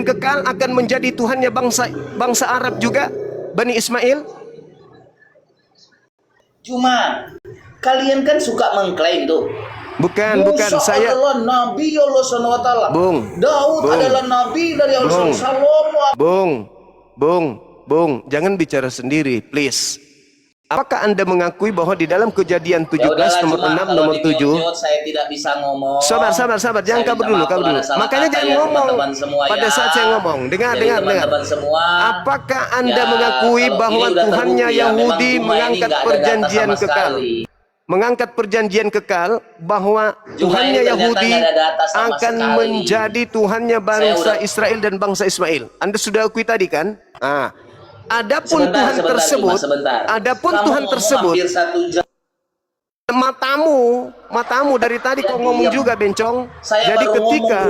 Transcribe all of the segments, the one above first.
kekal akan menjadi Tuhannya bangsa Arab juga, Bani Ismail? Cuma kalian kan suka mengklaim tuh. Bukan, Musa saya adalah nabi Allah SWT. Daud adalah nabi dari Allah SWT. Bung, jangan bicara sendiri, please. Apakah Anda mengakui bahwa di dalam Kejadian 17 nomor 6 nomor 7? Saya tidak bisa ngomong. Sabar, jangan kabur dulu. Makanya jangan ngomong pada saat saya ngomong. Dengar. Apakah Anda mengakui bahwa Tuhannya Yahudi mengangkat perjanjian kekal? Mengangkat perjanjian kekal bahwa Tuhannya Yahudi akan menjadi Tuhannya bangsa Israel dan bangsa Ismail. Anda sudah akui tadi kan? Adapun Tuhan tersebut, matamu dari tadi kau ngomong juga bencong. Jadi ketika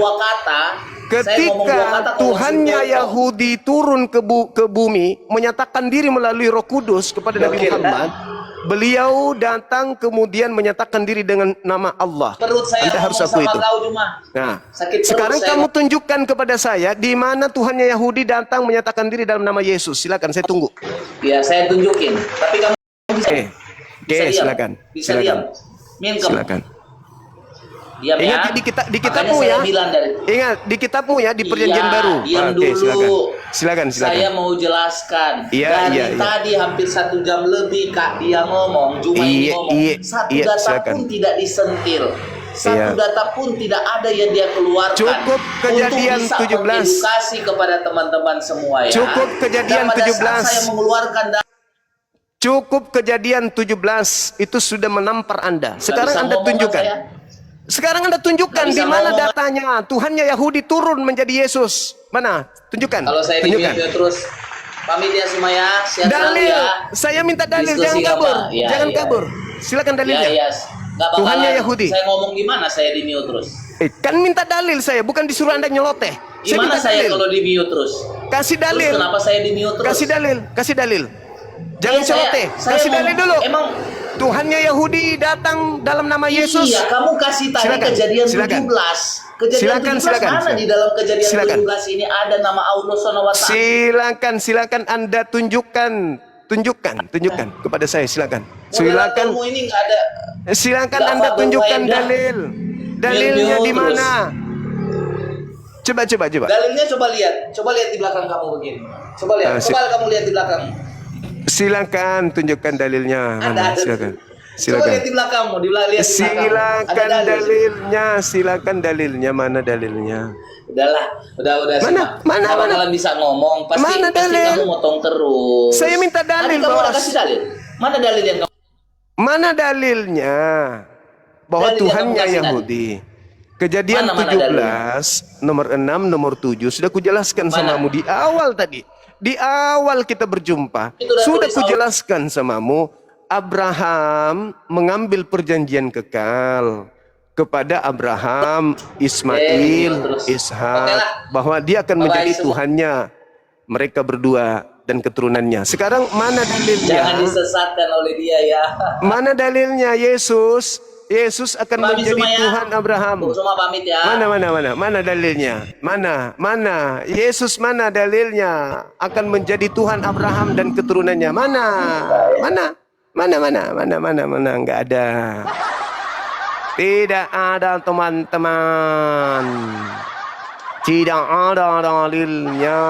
Tuhannya Yahudi turun ke bumi menyatakan diri melalui Roh Kudus kepada Nabi Muhammad, beliau datang kemudian menyatakan diri dengan nama Allah. Anda harus akui itu. Nah, sekarang kamu tunjukkan kepada saya di mana Tuhannya Yahudi datang menyatakan diri dalam nama Yesus. Silakan, saya tunggu. Ya, saya tunjukin. Tapi kamu bisa silakan. Silakan. Diam ya. Ingat di kitabmu ya. Ingat di kitabmu ya, di perjanjian baru. Oke, silakan. Saya mau jelaskan. Dari tadi hampir 1 jam lebih Kak dia ngomong, cuma ini ngomong. Satu data pun tidak disentil. Satu data pun tidak ada yang dia keluarkan. Cukup Kejadian untuk bisa 17. edukasi kepada teman-teman semua ya. Cukup Kejadian 17. Saya mengeluarkan Cukup Kejadian 17 itu sudah menampar Anda. Sekarang Anda tunjukkan. Sekarang Anda tunjukkan di mana datanya Tuhannya Yahudi turun menjadi Yesus. Mana? Tunjukkan. Kalau saya tunjukkan terus pamit ya semuanya. Dalil. Ya. Saya minta dalil, jangan kabur. Jangan kabur. Silakan dalilnya. Tuhannya Yahudi. Saya ngomong gimana saya di mute terus? Kan minta dalil saya, bukan disuruh Anda nyeloteh. Gimana saya kalau di mute terus? Kasih dalil. Terus kenapa saya di mute terus? Kasih dalil. Jangan celoteh. Kasih dalil dulu. Emang Tuhannya Yahudi datang dalam nama Yesus. Iya, kamu kasih tadi Kejadian 17. Kejadian 17 mana di dalam Kejadian 17 ini ada nama Allah SWT? Silakan Anda tunjukkan kepada saya, silakan. Silakan Anda tunjukkan dalilnya di mana? Coba. Dalilnya coba lihat di belakang kamu begini. Coba kamu lihat di belakang. Silakan tunjukkan dalilnya. Silakan. Coba lihat di belakangmu, Silakan dalilnya. Mana dalilnya? Udah. Mana kalian bisa ngomong? Pasti kamu motong terus. Saya minta dalil, kamu Bos. udah kasih dalil. Mana dalil yang kamu? Mana dalilnya bahwa Tuhannya Yahudi? Kejadian 17 nomor 6 nomor 7 sudah kujelaskan samamu di awal tadi. Di awal kita berjumpa, sudah kujelaskan samamu, Abraham mengambil perjanjian kekal kepada Abraham, Ismail, Ishak, bahwa dia akan menjadi Tuhannya mereka berdua dan keturunannya. Sekarang mana dalilnya? Jangan disesatkan oleh dia ya. Mana dalilnya Yesus akan menjadi Tuhan Abraham. Semua pamit ya. Mana dalilnya? Mana? Yesus mana dalilnya akan menjadi Tuhan Abraham dan keturunannya? Mana? Enggak ada. Tidak ada, teman-teman. Tidak ada dalilnya.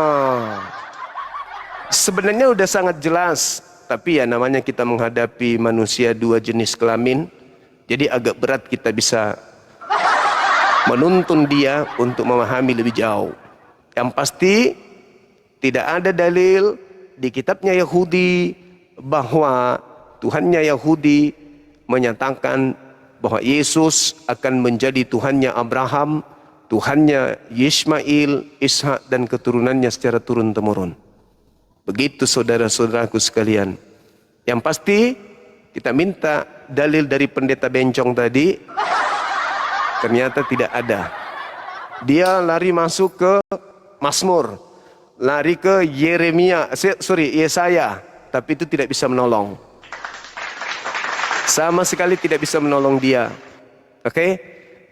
Sebenarnya udah sangat jelas, tapi ya namanya kita menghadapi manusia dua jenis kelamin. Jadi agak berat kita bisa menuntun dia untuk memahami lebih jauh. Yang pasti tidak ada dalil di kitabnya Yahudi bahwa Tuhannya Yahudi menyatakan bahwa Yesus akan menjadi Tuhannya Abraham, Tuhannya Ismail, Ishak dan keturunannya secara turun-temurun. Begitu saudara-saudaraku sekalian. Yang pasti kita minta dalil dari pendeta bencong tadi, ternyata tidak ada. Dia lari masuk ke Mazmur, lari ke Yesaya, tapi itu tidak bisa menolong. Sama sekali tidak bisa menolong dia. Oke?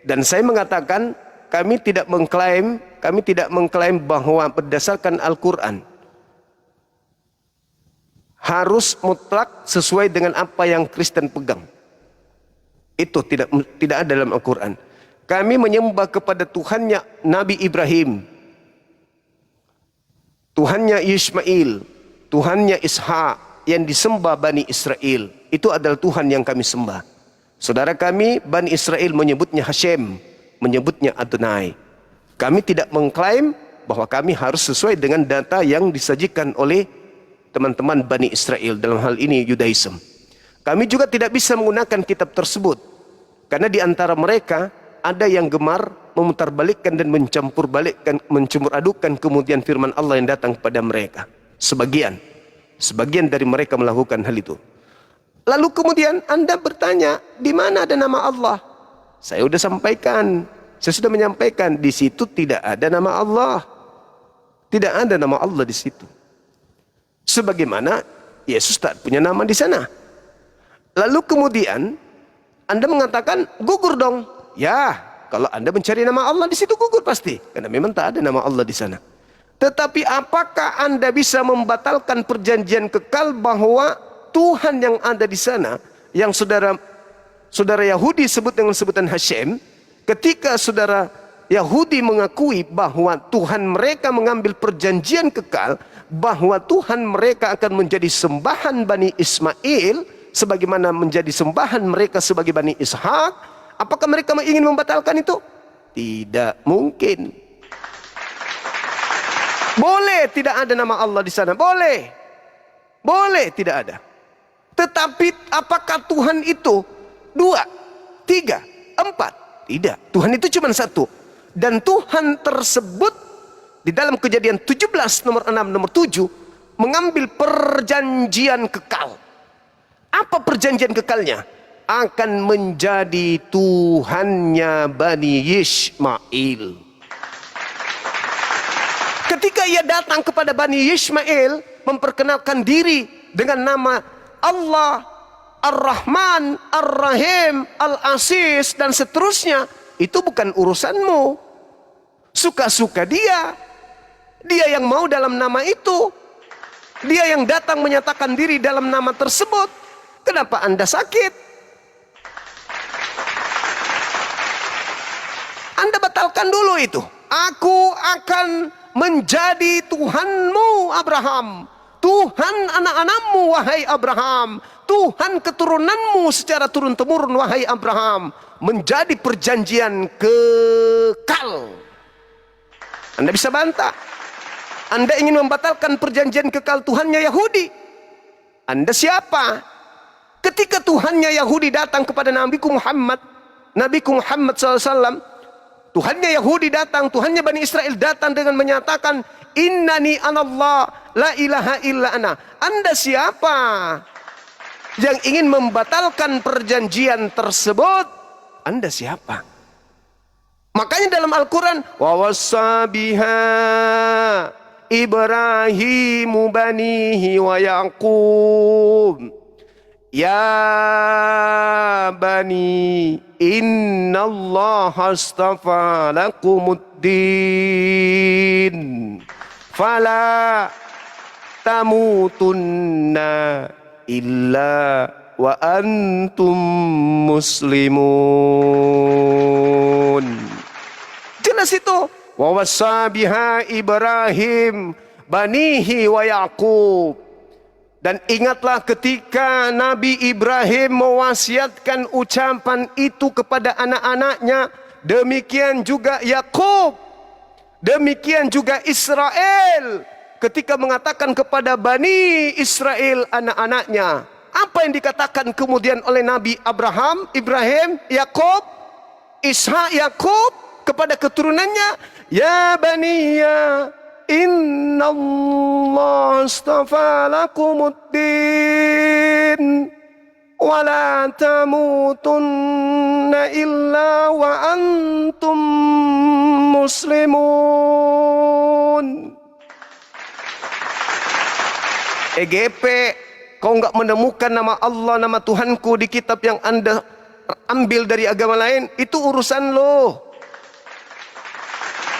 Dan saya mengatakan kami tidak mengklaim bahwa berdasarkan Al-Quran harus mutlak sesuai dengan apa yang Kristen pegang. Itu tidak ada dalam Al-Quran. Kami menyembah kepada Tuhannya Nabi Ibrahim, Tuhannya Ismail, Tuhannya Ishak yang disembah Bani Israel. Itu adalah Tuhan yang kami sembah. Saudara kami Bani Israel menyebutnya Hashem, menyebutnya Adonai. Kami tidak mengklaim bahwa kami harus sesuai dengan data yang disajikan oleh teman-teman Bani Israel, dalam hal ini Yudaism. Kami juga tidak bisa menggunakan kitab tersebut, karena di antara mereka ada yang gemar memutarbalikkan dan mencampur adukan kemudian firman Allah yang datang kepada mereka. Sebagian dari mereka melakukan hal itu. Lalu kemudian Anda bertanya, di mana ada nama Allah? Saya sudah menyampaikan, di situ tidak ada nama Allah. Tidak ada nama Allah di situ. Sebagaimana Yesus tak punya nama di sana. Lalu kemudian Anda mengatakan, gugur dong. Ya, kalau Anda mencari nama Allah di situ gugur pasti, karena memang tak ada nama Allah di sana. Tetapi apakah Anda bisa membatalkan perjanjian kekal bahwa Tuhan yang ada di sana, yang saudara Yahudi sebut dengan sebutan Hashem, ketika saudara Yahudi mengakui bahwa Tuhan mereka mengambil perjanjian kekal, bahwa Tuhan mereka akan menjadi sembahan Bani Ismail sebagaimana menjadi sembahan mereka sebagai Bani Ishak, apakah mereka ingin membatalkan itu? Tidak mungkin. Boleh tidak ada nama Allah di sana, boleh tidak ada. Tetapi apakah Tuhan itu 2, 3, 4? Tidak, Tuhan itu cuma satu. Dan Tuhan tersebut di dalam Kejadian 17 nomor 6 nomor 7 mengambil perjanjian kekal. Apa perjanjian kekalnya? Akan menjadi Tuhannya Bani Ismail. Ketika ia datang kepada Bani Ismail, memperkenalkan diri dengan nama Allah, Ar-Rahman, Ar-Rahim, Al-Aziz, dan seterusnya, itu bukan urusanmu. Suka-suka dia yang mau dalam nama itu, dia yang datang menyatakan diri dalam nama tersebut. Kenapa Anda sakit? Anda batalkan dulu itu. Aku akan menjadi Tuhanmu Abraham, Tuhan anak-anakmu wahai Abraham, Tuhan keturunanmu secara turun-temurun wahai Abraham. Menjadi perjanjian kekal. Anda bisa bantah. Anda ingin membatalkan perjanjian kekal Tuhannya Yahudi. Anda siapa? Ketika Tuhannya Yahudi datang kepada Nabi Muhammad SAW, Tuhannya Yahudi datang, Tuhannya Bani Israel datang dengan menyatakan, Innani anallah, la ilaha illa ana. Anda siapa yang ingin membatalkan perjanjian tersebut? Anda siapa? Makanya dalam Al-Quran, wa wassa biha Ibrahimu banihi wa Yaqub, ya bani innallaha astafa lakumuddin fala tamutunna illa wa antum muslimun. Jelas itu. Wa wassa biha Ibrahim banihi wa Yaqub. Dan ingatlah ketika Nabi Ibrahim mewasiatkan ucapan itu kepada anak-anaknya, demikian juga Yakub, demikian juga Israel ketika mengatakan kepada Bani Israel anak-anaknya. Apa yang dikatakan kemudian oleh Nabi Ibrahim, Yakub, Ishak, Yakub kepada keturunannya? Ya baniya innallaha astafa lakumuddin wa la tamutunna illa wa antum muslimun. EGP, kau enggak menemukan nama Allah, nama Tuhanku di kitab yang Anda ambil dari agama lain, itu urusan lo.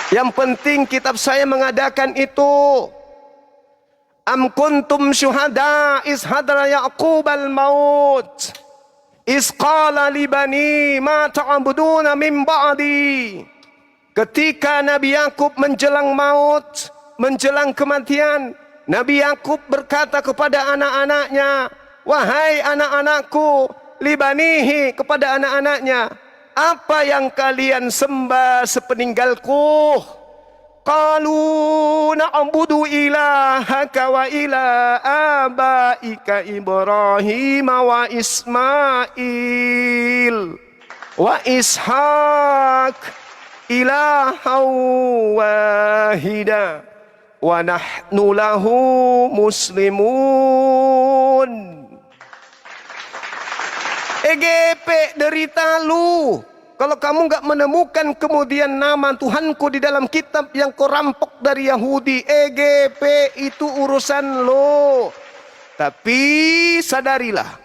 Yang penting kitab saya mengadakan itu. Am kuntum syuhada is hadra Yaqub al-maut is qala li bani ma ta'buduna min ba'di. Ketika Nabi Yakub menjelang maut, menjelang kematian, Nabi Yakub berkata kepada anak-anaknya, wahai anak-anakku, libanihi, kepada anak-anaknya, apa yang kalian sembah sepeninggalku? Qalu na'budu ilahaka wa ila abaika Ibrahim wa Ismail wa Ishaq ilaha wahida wa nahnu lahu muslimun. EGP derita lu kalau kamu nggak menemukan kemudian nama Tuhanku di dalam kitab yang kau rampok dari Yahudi. EGP itu urusan lo. Tapi sadarilah,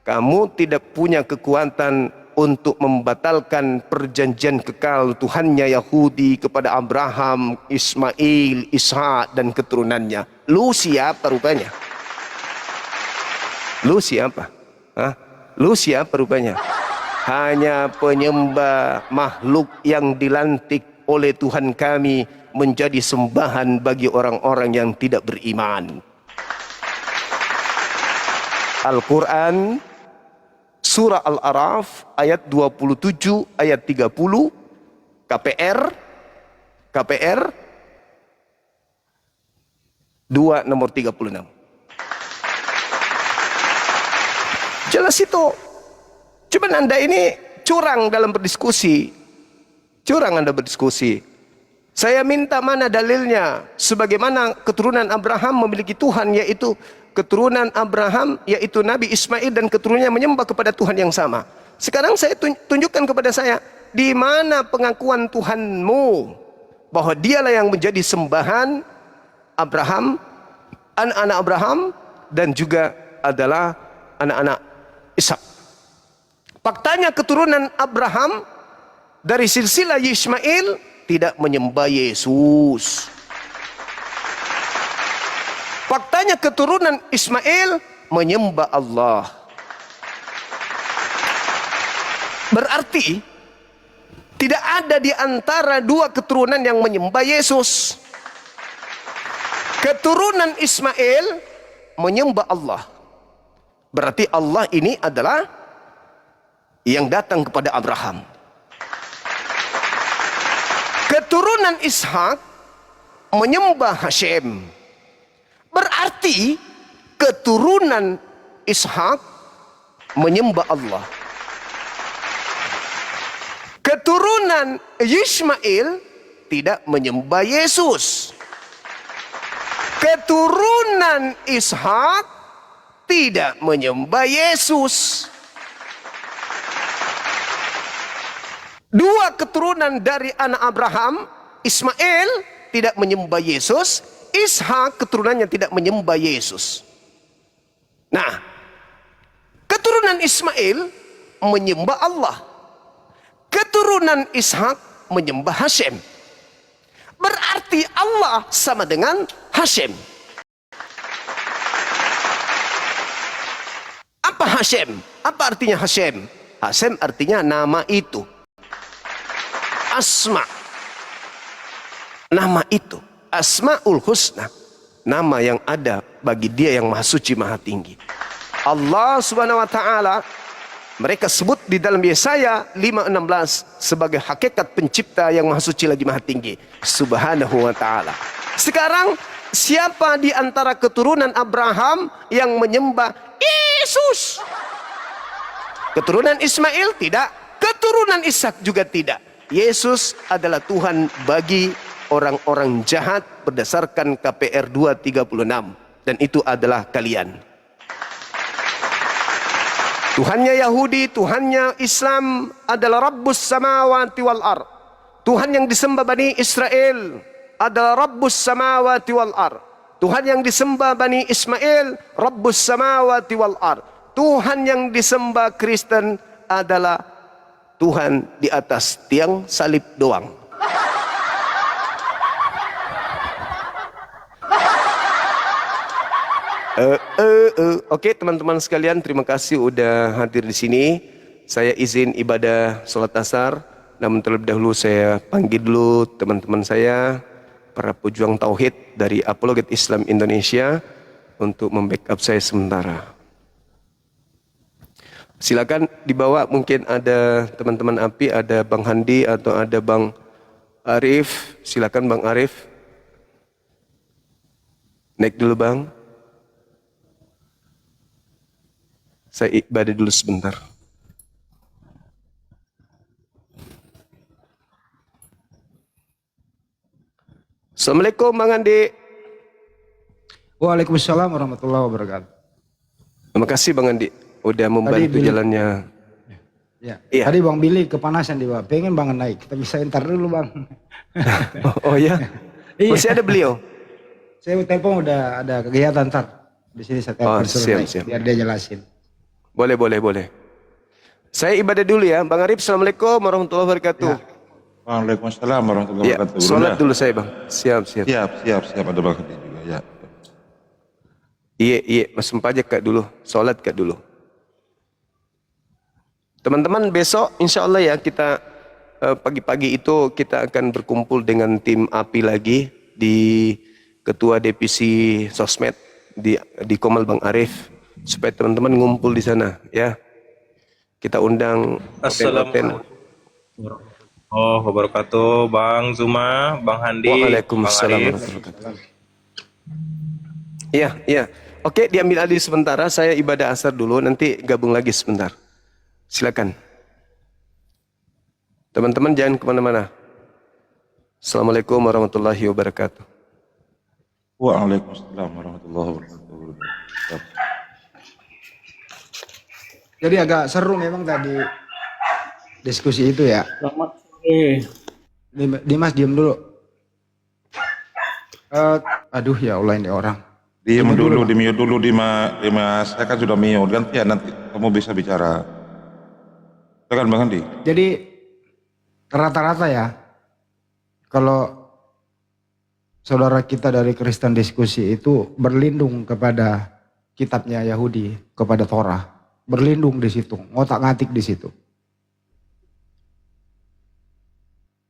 kamu tidak punya kekuatan untuk membatalkan perjanjian kekal Tuhannya Yahudi kepada Abraham, Ismail, Ishak dan keturunannya. Lu siapa rupanya? Lu siapa? Hah? Lu siapa rupanya? Hanya penyembah makhluk yang dilantik oleh Tuhan kami menjadi sembahan bagi orang-orang yang tidak beriman. Al-Quran Surah Al-A'raf ayat 27 ayat 30, KPR 2 nomor 36. Jelas itu. Cuman Anda ini curang dalam berdiskusi. Curang Anda berdiskusi. Saya minta mana dalilnya? Sebagaimana keturunan Abraham memiliki Tuhan, yaitu keturunan Abraham, yaitu Nabi Ismail dan keturunannya menyembah kepada Tuhan yang sama. Sekarang saya tunjukkan kepada saya, di mana pengakuan Tuhanmu bahwa dialah yang menjadi sembahan Abraham, anak-anak Abraham, dan juga adalah anak-anak Ishak. Faktanya keturunan Abraham dari silsilah Ismail tidak menyembah Yesus. Faktanya keturunan Ismail menyembah Allah. Berarti tidak ada di antara dua keturunan yang menyembah Yesus. Keturunan Ismail menyembah Allah. Berarti Allah ini adalah yang datang kepada Abraham. Keturunan Ishak menyembah Hashem. Berarti keturunan Ishak menyembah Allah. Keturunan Ismail tidak menyembah Yesus. Keturunan Ishak tidak menyembah Yesus. Dua keturunan dari anak Abraham, Ismail tidak menyembah Yesus, Ishak keturunannya tidak menyembah Yesus. Nah, keturunan Ismail menyembah Allah. Keturunan Ishak menyembah Hashem. Berarti Allah sama dengan Hashem. Apa Hashem? Apa artinya Hashem? Hashem artinya nama itu. Asma. Nama itu. Asmaul Husna. Nama yang ada bagi dia yang maha suci, maha tinggi. Allah subhanahu wa ta'ala, mereka sebut di dalam Yesaya 5:16 sebagai hakikat pencipta yang maha suci lagi maha tinggi. Subhanahu wa ta'ala. Sekarang siapa di antara keturunan Abraham yang menyembah Yesus? Keturunan Ismail tidak. Keturunan Ishak juga tidak. Yesus adalah Tuhan bagi orang-orang jahat berdasarkan KPR 2:36. Dan itu adalah kalian. Tuhannya Yahudi, Tuhannya Islam adalah Rabbus samawati wal ard. Tuhan yang disembah Bani Israel adalah Rabbus samawati wal ard. Tuhan yang disembah Bani Ismail Rabbus samawati wal ard. Tuhan yang disembah Kristen adalah Tuhan di atas tiang salib doang. Oke, teman-teman sekalian, terima kasih udah hadir di sini. Saya izin ibadah sholat asar. Namun terlebih dahulu saya panggil dulu teman-teman saya, para pejuang tauhid dari Apologet Islam Indonesia, untuk membackup saya sementara. Silakan dibawa, mungkin ada teman-teman API, ada Bang Handi atau ada Bang Arif. Silakan Bang Arif. Naik dulu Bang. Saya ibadah dulu sebentar. Assalamualaikum Bang Andi. Waalaikumsalam warahmatullahi wabarakatuh. Terima kasih Bang Andi udah membantu jalannya. Ya. Iya. Tadi Bang Billy kepanasan di bawah. Pengen banget naik. Kita bisa entar dulu Bang. Oh ya. Masih ada beliau. Saya telepon udah ada kegiatan ntar. Di sini saya telepon siap. biar dia jelasin. Boleh. Saya ibadah dulu ya. Bang Arif, Assalamualaikum warahmatullahi wabarakatuh. Ya. Waalaikumsalam warahmatullahi wabarakatuh. Sholat dulu saya Bang. Siap. Siap, ada bakat juga ya. Iya, Mas aja Kak dulu. Sholat Kak dulu. Teman-teman besok insya Allah ya kita pagi-pagi itu kita akan berkumpul dengan tim API lagi di Ketua Divisi Sosmed di Komal Bang Arif, supaya teman-teman ngumpul di sana ya. Kita undang Assalamualaikum warahmatullahi wabarakatuh, Bang Zuma, Bang Handi. Waalaikumsalam warahmatullahi wabarakatuh. Iya. Oke, diambil alih sementara, saya ibadah asar dulu, nanti gabung lagi sebentar. Silakan. Teman-teman jangan kemana-mana. Assalamualaikum warahmatullahi wabarakatuh. Waalaikumsalam warahmatullahi wabarakatuh. Jadi agak seru memang tadi diskusi itu ya. Selamat sore. Dimas diem dulu. Aduh ya Allah ini orang. Diam dulu, di mute dulu Dimas. Saya kan sudah mute, gantian nanti kamu bisa bicara. Silakan Bang Andi. Jadi rata-rata ya, kalau saudara kita dari Kristen diskusi itu berlindung kepada kitabnya Yahudi, kepada Torah, berlindung di situ, ngotak-ngatik di situ.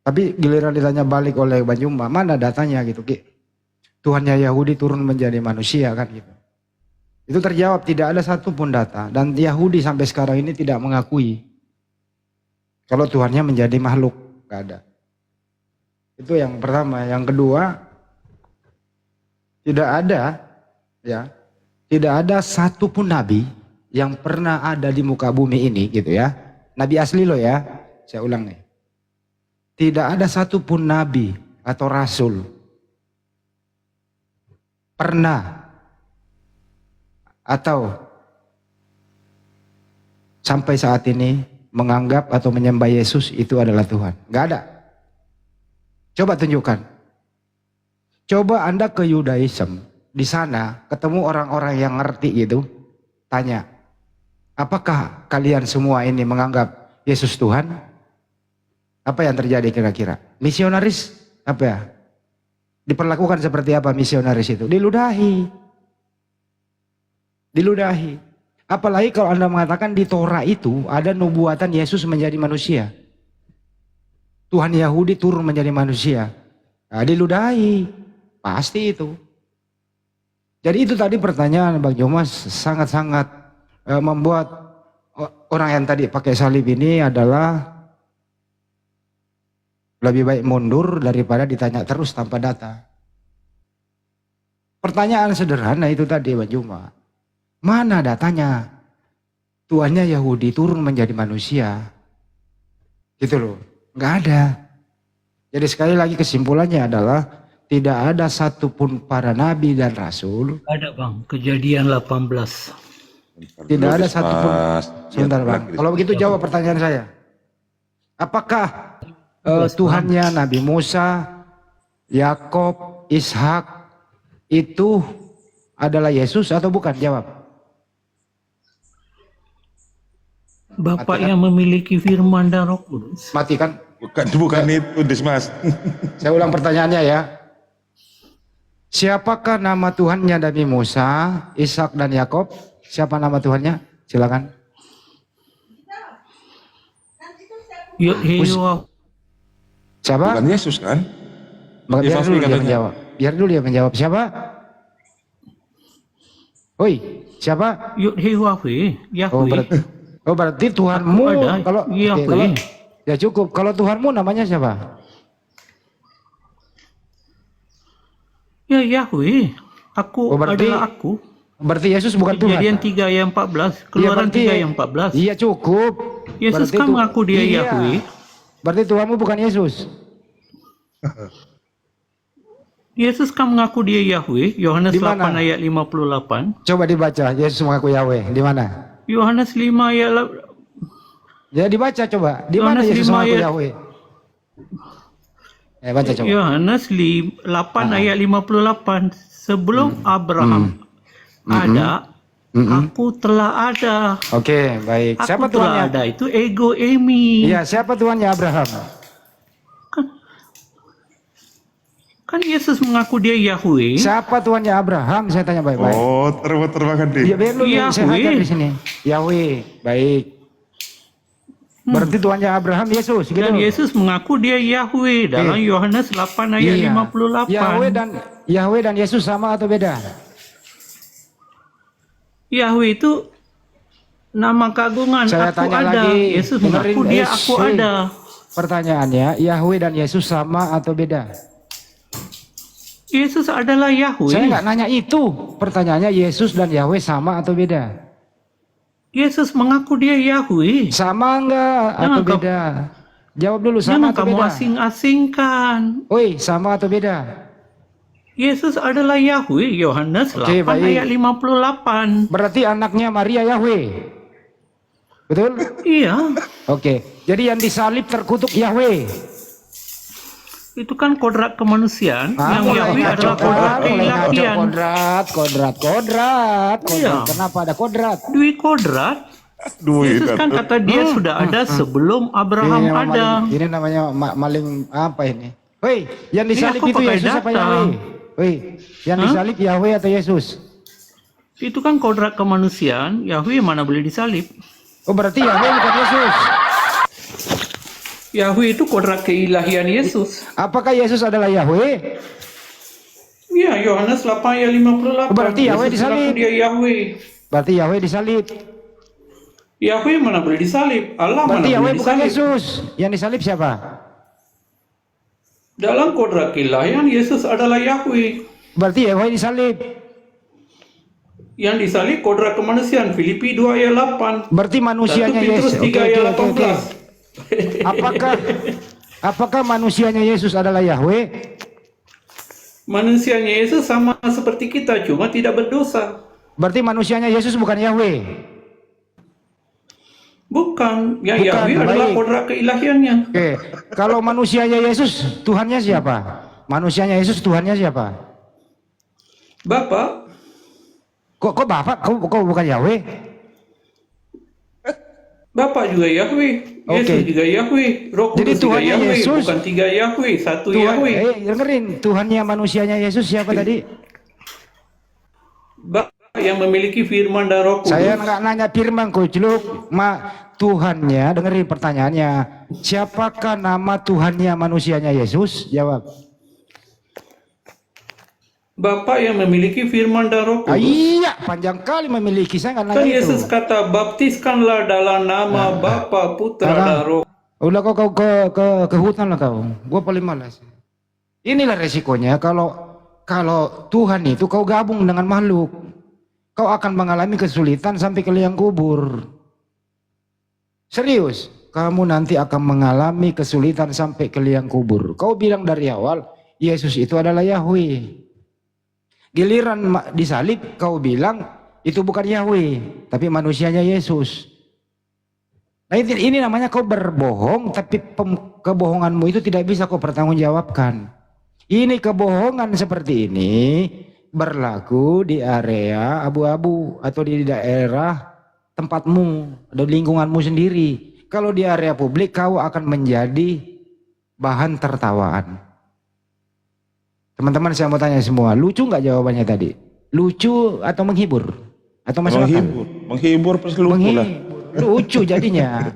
Tapi giliran ditanya balik oleh Bang Jumba, mana datanya gitu, Ki? Tuhannya Yahudi turun menjadi manusia kan gitu. Itu terjawab, tidak ada satupun data, dan Yahudi sampai sekarang ini tidak mengakui kalau Tuhannya menjadi makhluk, gak ada. Itu yang pertama. Yang kedua, tidak ada satupun nabi yang pernah ada di muka bumi ini gitu ya. Nabi asli loh ya, saya ulang nih. Tidak ada satupun nabi atau rasul pernah atau sampai saat ini menganggap atau menyembah Yesus itu adalah Tuhan. Gak ada. Coba tunjukkan. Coba Anda ke Yudaism, di sana ketemu orang-orang yang ngerti gitu, tanya, apakah kalian semua ini menganggap Yesus Tuhan? Apa yang terjadi kira-kira? Misionaris apa ya? Diperlakukan seperti apa misionaris itu? Diludahi. Apalagi kalau Anda mengatakan di Torah itu ada nubuatan Yesus menjadi manusia. Tuhan Yahudi turun menjadi manusia. Nah, diludahi. Pasti itu. Jadi itu tadi pertanyaan Bang Jomas sangat-sangat membuat orang yang tadi pakai salib ini adalah lebih baik mundur daripada ditanya terus tanpa data. Pertanyaan sederhana itu tadi Bang Juma. Mana datanya? Tuhannya Yahudi turun menjadi manusia. Gitu loh. Nggak ada. Jadi sekali lagi kesimpulannya adalah tidak ada satupun para nabi dan rasul. Ada Bang, Kejadian 18. Tidak ada satupun. Sebentar Bang. Kalau begitu jawab pertanyaan saya. Apakah Tuhannya Nabi Musa, Yakob, Ishak itu adalah Yesus atau bukan? Jawab. Bapak yang memiliki firman dan Roh Kudus. Matikan. Bukan itu Dimas. Saya ulang pertanyaannya ya. Siapakah nama Tuhannya Nabi Musa, Ishak dan Yakob? Siapa nama Tuhannya? Silakan. Siapa? Bukan Yesus kan? Biar dulu dia menjawab. Biar dulu dia menjawab. Siapa? Oi, siapa? Oh berarti Tuhanmu kalau ya cukup. Kalau Tuhanmu namanya siapa? Ya Yahweh. Aku adalah aku. Berarti Yesus bukan Tuhan. Kejadian 3 ayat 14, Keluaran 3 ayat 14. Iya cukup. Yesus kan mengaku dia Yahweh. Berarti Tuhanmu bukan Yesus. Yesus kan mengaku dia Yahweh. Yohanes 8 ayat 58. Coba dibaca Yesus mengaku Yahweh. Di mana? Yohanes 5 ayat. Ya dibaca coba. Di mana Yesus mengaku Yahweh? Baca coba. Yohanes 8 ayat 58. Sebelum Abraham ada, aku telah ada. Oke, baik. Siapa aku telah Tuhannya? ada itu ego emi. Iya, siapa Tuhannya Abraham? Kan Yesus mengaku dia Yahweh. Siapa Tuhannya Abraham? Saya tanya baik-baik. Oh, terbakan deh. Iya, biar lu saya hajar di sini. Yahweh, baik. Berarti Tuhannya Abraham Yesus, gitu. Dan Yesus mengaku dia Yahweh dalam Yohanes 8 ayat 58. Yahweh dan Yesus sama atau beda? Yahweh itu nama keagungan. Saya aku tanya ada. lagi. Yesus mengaku dia aku ada. Pertanyaannya, Yahweh dan Yesus sama atau beda? Yesus adalah Yahweh. Saya nggak nanya itu. Pertanyaannya Yesus dan Yahweh sama atau beda? Yesus mengaku dia Yahweh. Sama enggak atau beda? Jawab dulu, sama atau beda? Jangan kamu asing-asingkan. Oi, sama atau beda? Yesus adalah Yahweh. Yohanes 8 ayat 58. Berarti anaknya Maria Yahweh. Betul? Iya. Oke. Jadi yang disalib terkutuk Yahweh. Itu kan kodrat kemanusiaan. Yang Yahweh adalah kodrat keilahian. Kodrat. Iya. Kenapa ada kodrat? Dwi kodrat. Yesus kan kata dia sudah ada sebelum Abraham ada. Ini namanya maling apa ini? Woi, yang disalib itu Yesus apa Yahweh? Woi, yang disalib Yahweh atau Yesus? Itu kan kodrat kemanusiaan. Yahweh mana boleh disalib? Oh berarti Yahweh bukan Yesus. Yahweh itu kodrat keilahian Yesus. Apakah Yesus adalah Yahweh? Ya, Yohanes 8 ayat 58. Berarti Yahweh disalib. Dia Yahweh. Berarti Yahweh disalib. Yahweh mana boleh disalib? Allah berarti mana Yahweh boleh bukan disalib? Yesus. Yang disalib siapa? Dalam kodrat keilahian Yesus adalah Yahweh. Berarti Yahweh disalib. Yang disalib kodrat kemanusiaan. Filipi 2 ayat 8. Berarti manusianya Yesus. 1 Petrus 3 ayat 18. Apakah manusianya Yesus adalah Yahweh? Manusianya Yesus sama seperti kita, cuma tidak berdosa. Berarti manusianya Yesus bukan Yahweh? Bukan. Yang Yahweh adalah kodrat keilahiannya. Oke. Kalau manusianya Yesus, Tuhannya siapa? Manusianya Yesus, Tuhannya siapa? Bapa. Kok Bapak? Kok bukan Yahweh? Bapak juga Yahweh, Yesus juga Yahweh, Roh Kudus juga Yahweh, Yesus, bukan 3 Yahweh, 1 Yahweh. Dengerin, Tuhannya manusianya Yesus siapa tadi? Bapak yang memiliki firman dan Roh Kudus. Saya nggak nanya firman kucluk, Tuhannya, dengerin pertanyaannya. Siapakah nama Tuhannya manusianya Yesus? Jawab. Bapak yang memiliki firman dan Roh Kudus. Iya, panjang kali memiliki. Saya nggak nanya kan itu. Yesus kata, baptiskanlah dalam nama Bapa, Putra, dan Roh. Udah kau ke hutan lah kau. Gua paling malas. Inilah resikonya kalau Tuhan itu kau gabung dengan makhluk, kau akan mengalami kesulitan sampai ke liang kubur. Serius, kamu nanti akan mengalami kesulitan sampai ke liang kubur. Kau bilang dari awal, Yesus itu adalah Yahweh. Giliran disalib kau bilang itu bukan Yahweh, tapi manusianya Yesus. Nah ini namanya kau berbohong, tapi kebohonganmu itu tidak bisa kau pertanggungjawabkan. Ini kebohongan seperti ini berlaku di area abu-abu atau di daerah tempatmu atau lingkunganmu sendiri. Kalau di area publik kau akan menjadi bahan tertawaan. Teman-teman saya mau tanya semua, lucu nggak jawabannya tadi? Lucu atau menghibur? Atau masuk akal? Menghibur pasti lucu lah. Lucu jadinya.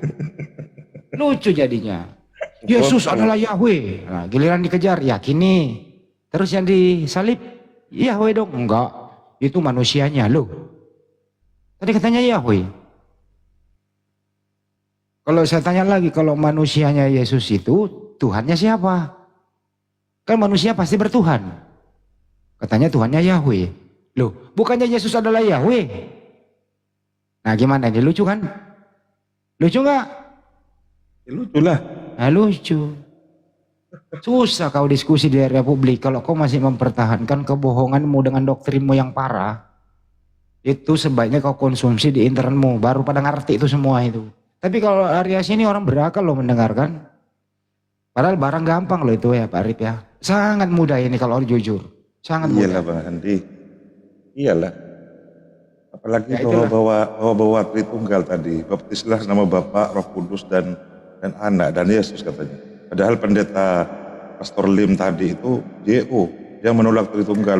Lucu jadinya. Yesus adalah Yahweh. Nah, giliran dikejar, yakin nih. Terus yang disalib, Yahweh dong. Enggak, itu manusianya loh. Tadi katanya Yahweh. Kalau saya tanya lagi, kalau manusianya Yesus itu, Tuhannya siapa? Kan manusia pasti bertuhan. Katanya Tuhannya Yahweh. Loh, bukannya Yesus adalah Yahweh? Nah gimana ini, lucu kan? Lucu nggak? Ya, lucu lah. Nah lucu. Susah kau diskusi di Republik kalau kau masih mempertahankan kebohonganmu dengan doktrinmu yang parah. Itu sebaiknya kau konsumsi di internetmu, baru pada ngerti itu semua itu. Tapi kalau area sini orang berakal loh mendengarkan. Padahal barang gampang loh itu ya Pak Arif ya. Sangat mudah ini kalau jujur. Sangat mudah. Iyalah Bang Andi. Iyalah. Apalagi ya, bawa Tritunggal tadi. Baptislah nama Bapa, Roh Kudus dan Anak dan Yesus katanya. Padahal pendeta Pastor Lim tadi itu JO. Dia menolak Tritunggal,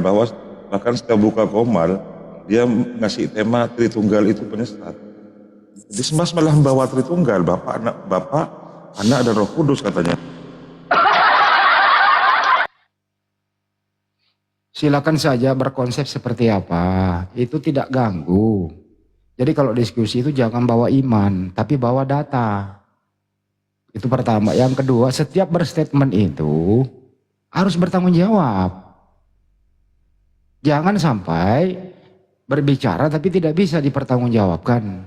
bahkan setiap buka komal dia ngasih tema Tritunggal itu penyesat. Jadi Semas malah membawa Tritunggal, Bapa, Anak dan Roh Kudus katanya. Silakan saja berkonsep seperti apa, itu tidak ganggu. Jadi kalau diskusi itu jangan bawa iman, tapi bawa data. Itu pertama. Yang kedua, setiap berstatement itu harus bertanggung jawab. Jangan sampai berbicara tapi tidak bisa dipertanggungjawabkan.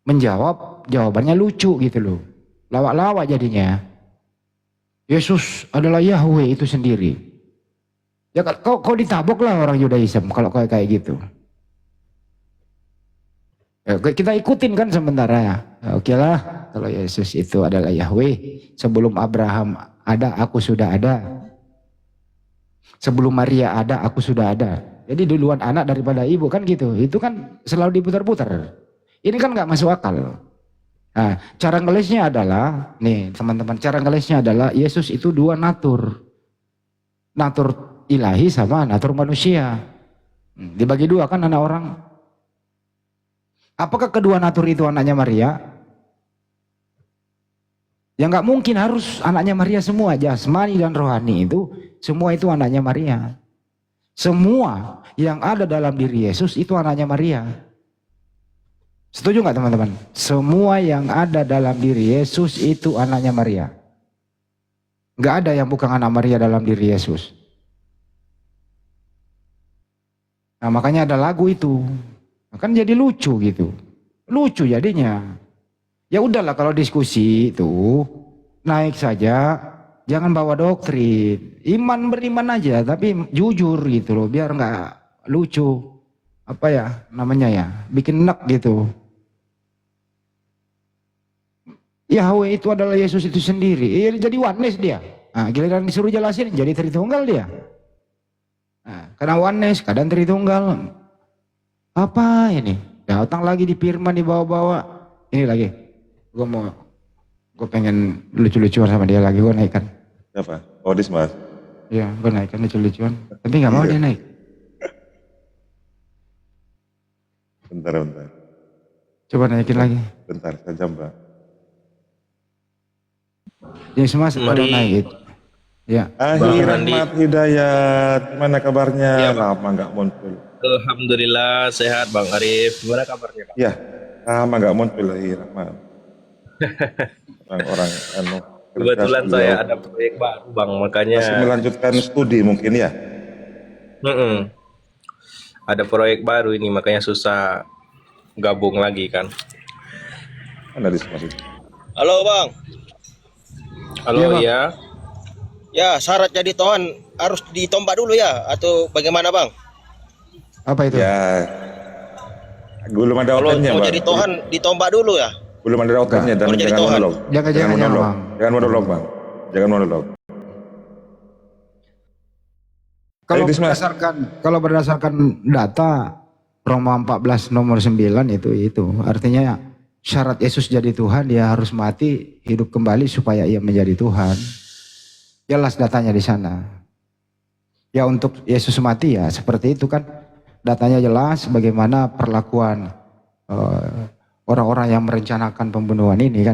Menjawab, jawabannya lucu gitu loh. Lawak-lawak jadinya. Yesus adalah Yahweh itu sendiri. Ya kau ditabok lah orang Yudaism kalau kayak gitu. Ya, kita ikutin kan sementara ya. Oke lah, kalau Yesus itu adalah Yahweh, sebelum Abraham ada, aku sudah ada. Sebelum Maria ada, aku sudah ada. Jadi duluan anak daripada ibu kan gitu. Itu kan selalu diputar-putar. Ini kan nggak masuk akal. Nah, cara ngelesnya adalah, nih teman-teman, cara ngelesnya adalah Yesus itu dua natur. Natur ilahi sama natur manusia. Dibagi dua kan anak orang. Apakah kedua natur itu anaknya Maria? Ya nggak mungkin, harus anaknya Maria semua, jasmani dan rohani itu semua itu anaknya Maria. Semua yang ada dalam diri Yesus itu anaknya Maria. Setuju nggak teman-teman? Semua yang ada dalam diri Yesus itu anaknya Maria. Nggak ada yang bukan anak Maria dalam diri Yesus. Nah makanya ada lagu itu. Kan jadi lucu gitu. Lucu jadinya. Ya udahlah kalau diskusi itu naik saja, jangan bawa doktrin. Iman beriman aja tapi jujur gitu loh, biar nggak lucu. Apa ya namanya ya, bikin enak gitu. Yahweh itu adalah Yesus itu sendiri. Jadi oneness dia. Nah, giliran disuruh jelasin jadi Tritunggal dia. Nah, kadang oneness, kadang Tritunggal. Apa ini? Datang lagi di firman dibawa-bawa. Ini lagi. Gue pengen lucu-lucuan sama dia lagi. Gue naikkan. Siapa? Oh, Dismas. Iya, gue naikkan lucu-lucuan. Tapi nggak mau dia naik. Bentar. Coba naikin lagi. Bentar saja Mbak. Jadi semua kalau naik itu. Ya. Rahmat Hidayat, gimana kabarnya? Ya, lama nggak muncul. Alhamdulillah sehat Bang Arif. Gimana kabarnya Pak? Ya, lama nggak muncul lagi Rahmat. Orang kebetulan saya ada proyek baru Bang, makanya masih melanjutkan studi mungkin ya. Ada proyek baru ini makanya susah gabung lagi kan. Mana diskusi? Halo Bang. Halo ya. Ya, syarat jadi Tuhan harus ditombak dulu ya atau bagaimana Bang? Apa itu? Ya, belum ada outline-nya Bang. Kalau jadi Tuhan ditombak dulu ya? Belum ada outline-nya dan jangan monolog. Jangan monolog. Jangan monolog Bang. Jangan monolog. Kalau berdasarkan data Roma 14 nomor 9 itu artinya syarat Yesus jadi Tuhan, dia harus mati, hidup kembali supaya ia menjadi Tuhan. Jelas datanya di sana. Ya untuk Yesus mati ya seperti itu kan. Datanya jelas bagaimana perlakuan orang-orang yang merencanakan pembunuhan ini kan.